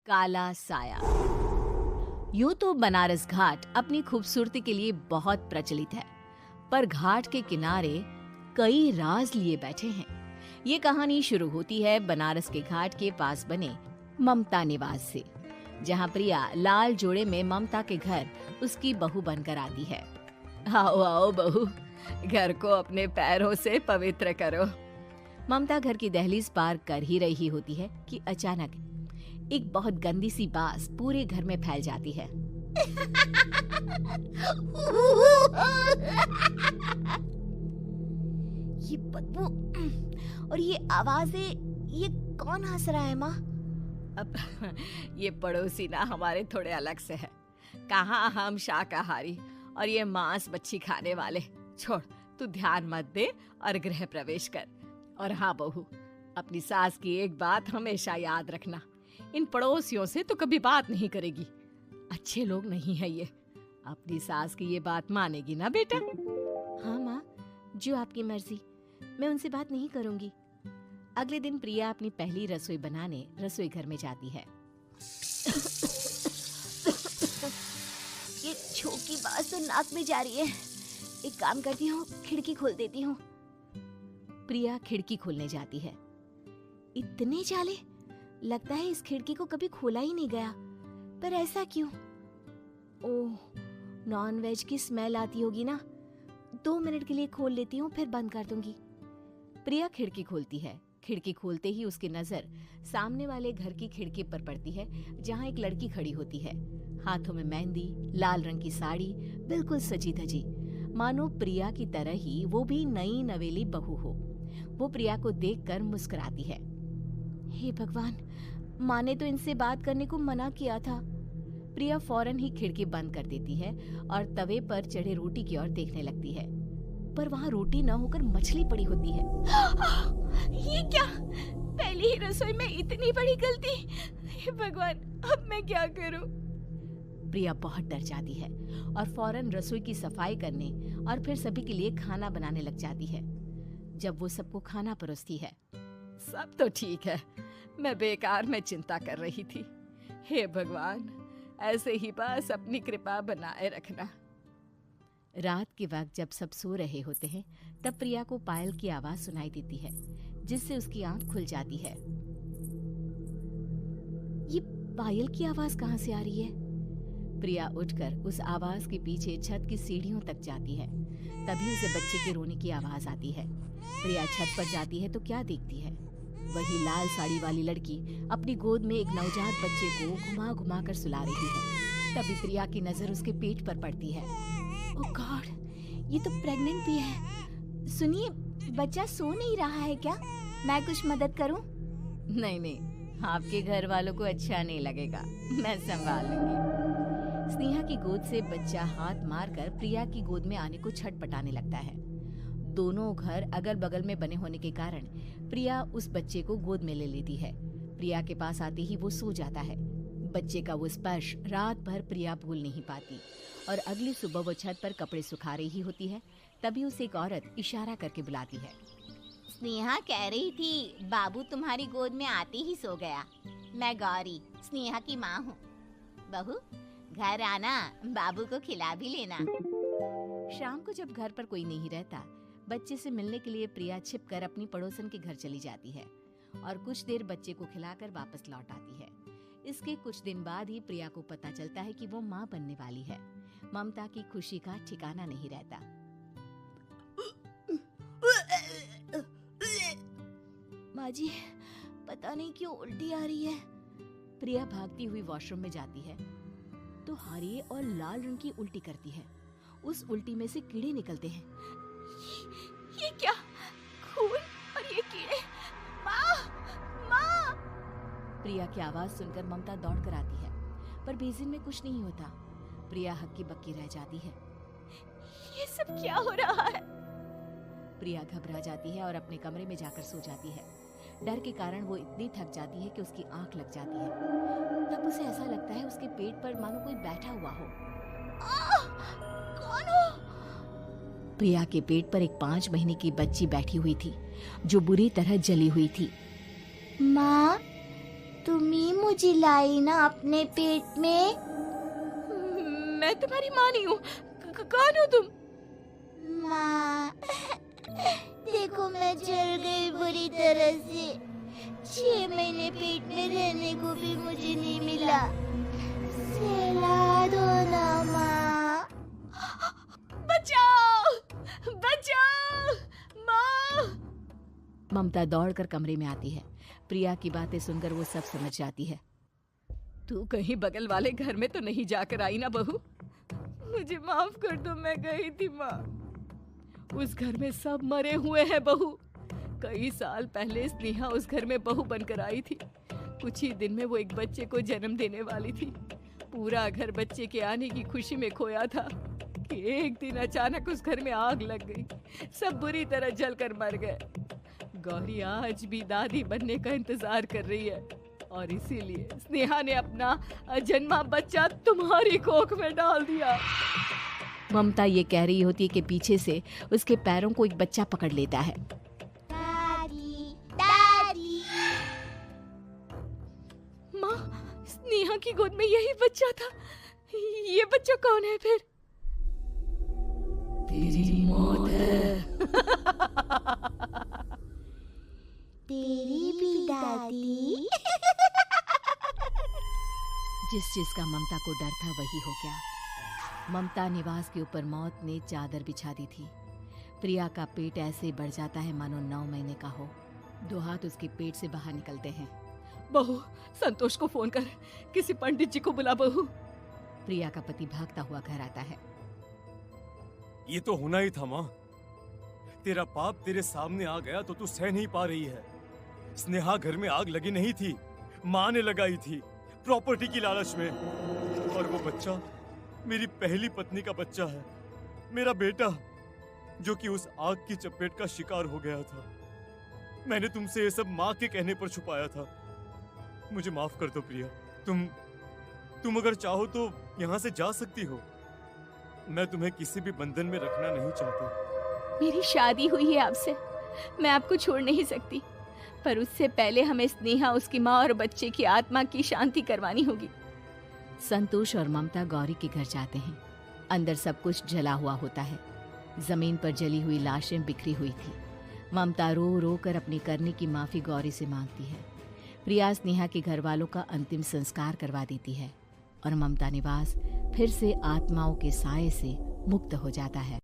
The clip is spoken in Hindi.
काला साया। यूं तो बनारस घाट अपनी खूबसूरती के लिए बहुत प्रचलित है, पर घाट के किनारे कई राज लिए बैठे हैं। ये कहानी शुरू होती है बनारस के घाट के पास बने ममता निवास से, जहां प्रिया लाल जोड़े में ममता के घर उसकी बहू बनकर आती है। आओ आओ बहू, घर को अपने पैरों से पवित्र करो। ममता घर की दहलीज पार कर ही रही होती है कि अचानक एक बहुत गंदी सी बास पूरे घर में फैल जाती है। ये बदबू और ये आवाजें, ये कौन हंस रहा है माँ? अब ये पड़ोसी ना हमारे थोड़े अलग से है। कहाँ हम शाकाहारी और ये मांस मच्छी खाने वाले। छोड़, तू ध्यान मत दे और गृह प्रवेश कर। और हाँ बहू, अपनी सास की एक बात हमेशा याद रखना, इन पड़ोसियों से तो कभी बात नहीं करेगी। अच्छे लोग नहीं है ये। अपनी सास की ये बात मानेगी ना बेटा? हाँ माँ, जो आपकी मर्जी, मैं उनसे बात नहीं करूंगी। अगले दिन प्रिया अपनी पहली रसोई बनाने रसोई घर में जाती है। ये छोकी बात तो नाक में जा रही है। एक काम करती हूँ, खिड़की खोल देती हूँ। प्रिया खिड़की खोलने जाती है। इतने जाले, लगता है इस खिड़की को कभी खोला ही नहीं गया। पर ऐसा क्यों? ओह, नॉन वेज की स्मेल आती होगी ना। 2 मिनट के लिए खोल लेती हूँ, फिर बंद कर दूंगी। प्रिया खिड़की खोलती है। खिड़की खोलते ही उसकी नजर सामने वाले घर की खिड़की पर पड़ती है, जहाँ एक लड़की खड़ी होती है, हाथों में मेहंदी, लाल रंग की साड़ी, बिल्कुल सजी धजी, मानो प्रिया की तरह ही वो भी नई नवेली बहू हो। वो प्रिया को देखकर मुस्कुराती है। हे भगवान, माँ ने तो इनसे बात करने को मना किया था। प्रिया फौरन ही खिड़की बंद कर देती है और तवे पर चढ़े रोटी की ओर देखने लगती है, पर वहाँ रोटी न होकर मछली पड़ी होती है। ये क्या? पहली ही रसोई में इतनी बड़ी गलती। हे भगवान, अब मैं क्या करूं? प्रिया बहुत डर जाती है और फौरन रसोई की सफाई करने और फिर सभी के लिए खाना बनाने लग जाती है। जब वो सबको खाना परोसती है, सब तो ठीक है, मैं बेकार में चिंता कर रही थी। हे भगवान, ऐसे ही बस अपनी कृपा बनाए रखना। रात के वक्त जब सब सो रहे होते हैं, तब प्रिया को पायल की आवाज सुनाई देती है, जिससे उसकी आंख खुल जाती है। ये पायल की आवाज कहाँ से आ रही है? प्रिया उठकर उस आवाज के पीछे छत की सीढ़ियों तक जाती है। तभी उसे बच्चे के रोने की आवाज आती है। प्रिया छत पर जाती है तो क्या देखती है? वही लाल साड़ी वाली लड़की अपनी गोद में एक नवजात बच्चे को घुमा घुमा कर सुला रही है। तभी प्रिया की नजर उसके पेट पर पड़ती है। ओह गॉड, ये तो प्रेग्नेंट भी है। सुनिए, बच्चा सो नहीं रहा है क्या? मैं कुछ मदद करूं? नहीं नहीं, आपके घर वालों को अच्छा नहीं लगेगा, मैं संभाल लूंगी। स्नेहा की गोद से बच्चा हाथ मारकर प्रिया की गोद में आने को छटपटाने लगता है। दोनों घर अगल बगल में बने होने के कारण प्रिया उस बच्चे को गोद में ले लेती है। प्रिया के पास आते ही वो सो जाता है। बच्चे का वो स्पर्श रात भर प्रिया भूल नहीं पाती और अगली सुबह वो छत पर कपड़े सुखा रही होती है। तभी उसे एक औरत इशारा करके बुलाती है। स्नेहा कह रही थी बाबू तुम्हारी गोद में आते ही सो गया। मैं गौरी, स्नेहा की माँ हूँ। बहू, घर आना, बाबू को खिला भी लेना। शाम को जब घर पर कोई नहीं रहता, बच्चे से मिलने के लिए प्रिया छिपकर अपनी पड़ोसन के घर चली जाती है और कुछ देर बच्चे को खिलाकर वापस लौट आती है। इसके कुछ दिन बाद ही प्रिया को पता चलता है कि वो माँ बनने वाली है। ममता की खुशी का ठिकाना नहीं रहता। माँ जी, पता नहीं क्यों उल्टी आ रही है। प्रिया भागती हुई वॉशरूम में जाती है तो हरे और लाल रंग की उल्टी करती है। उस उल्टी में से कीड़े निकलते हैं। ये क्या? खून और ये कीड़े! माँ! माँ! प्रिया की आवाज सुनकर ममता दौड़ कर आती है, पर बेसिन में कुछ नहीं होता। प्रिया हक्की बक्की रह जाती है। ये सब क्या हो रहा है? प्रिया घबरा जाती है और अपने कमरे में जाकर सो जाती है। डर के कारण वो इतनी थक जाती है कि उसकी आंख लग जाती है। तब उसे ऐसा लगता है उसके पेट पर मानो कोई बैठा हुआ हो। कौन हो? प्रिया के पेट पर एक 5 महीने की बच्ची बैठी हुई थी, जो बुरी तरह जली हुई थी। माँ, तुम ही मुझे लाई ना अपने पेट में। मैं तुम्हारी माँ नहीं हूँ। कौन हो तुम? माँ, देखो मैं जल गई बुरी तरह से। 6 महीने पेट में रहने को भी मुझे नहीं मिला। सहला दो ना माँ। बचाओ, बचाओ, माँ! ममता दौड़कर कमरे में आती है। प्रिया की बातें सुनकर वो सब समझ जाती है। तू कहीं बगल वाले घर में तो नहीं जाकर आई ना बहू? मुझे माफ कर दो, मैं गई थी माँ। उस घर में सब मरे हुए हैं बहू। कई साल पहले स्नेहा उस घर में बहू बनकर आई थी। कुछ ही दिन में वो एक बच्चे को जन्म देने वाली थी। पूरा घर बच्चे के आने की खुशी में खोया था कि एक दिन अचानक उस घर में आग लग गई। सब बुरी तरह जलकर मर गए। गौरी आज भी दादी बनने का इंतजार कर रही है और इसीलिए स्नेहा ने अपना अजन्मा बच्चा तुम्हारी कोख में डाल दिया। ममता ये कह रही होती है कि पीछे से उसके पैरों को एक बच्चा पकड़ लेता है। दादी, दादी। माँ, स्नेहा की गोद में यही बच्चा था। ये बच्चा कौन है फिर? तेरी मौत है। तेरी भी दादी। जिस चीज का ममता को डर था वही हो गया। ममता निवास के ऊपर मौत ने चादर बिछा दी थी। प्रिया का पेट ऐसे बढ़ जाता है मानो 9 महीने का हो। 2 हाथ उसके पेट से बाहर निकलते हैं। बहू, संतोष को फोन कर, किसी पंडित जी को बुला बहू। प्रिया का पति भागता हुआ घर आता है। ये तो होना ही था माँ। तेरा पाप तेरे सामने आ गया तो तू सह नहीं पा रही है। स्नेहा घर में आग लगी नहीं थी, माँ ने लगाई थी, प्रॉपर्टी की लालच में। और वो बच्चा मेरी पहली पत्नी का बच्चा है, मेरा बेटा, जो कि उस आग की चपेट का शिकार हो गया था। मैंने तुमसे ये सब माँ के कहने पर छुपाया था। मुझे माफ कर दो प्रिया। तुम अगर चाहो तो यहाँ से जा सकती हो। मैं तुम्हें किसी भी बंधन में रखना नहीं चाहता। मेरी शादी हुई है आपसे, मैं आपको छोड़ नहीं सकती, पर उससे पहले हमें स्नेहा, उसकी माँ और बच्चे की आत्मा की शांति करवानी होगी। संतोष और ममता गौरी के घर जाते हैं। अंदर सब कुछ जला हुआ होता है। जमीन पर जली हुई लाशें बिखरी हुई थी। ममता रो रो कर अपने करने की माफी गौरी से मांगती है। प्रिया स्नेहा के घर वालों का अंतिम संस्कार करवा देती है और ममता निवास फिर से आत्माओं के साए से मुक्त हो जाता है।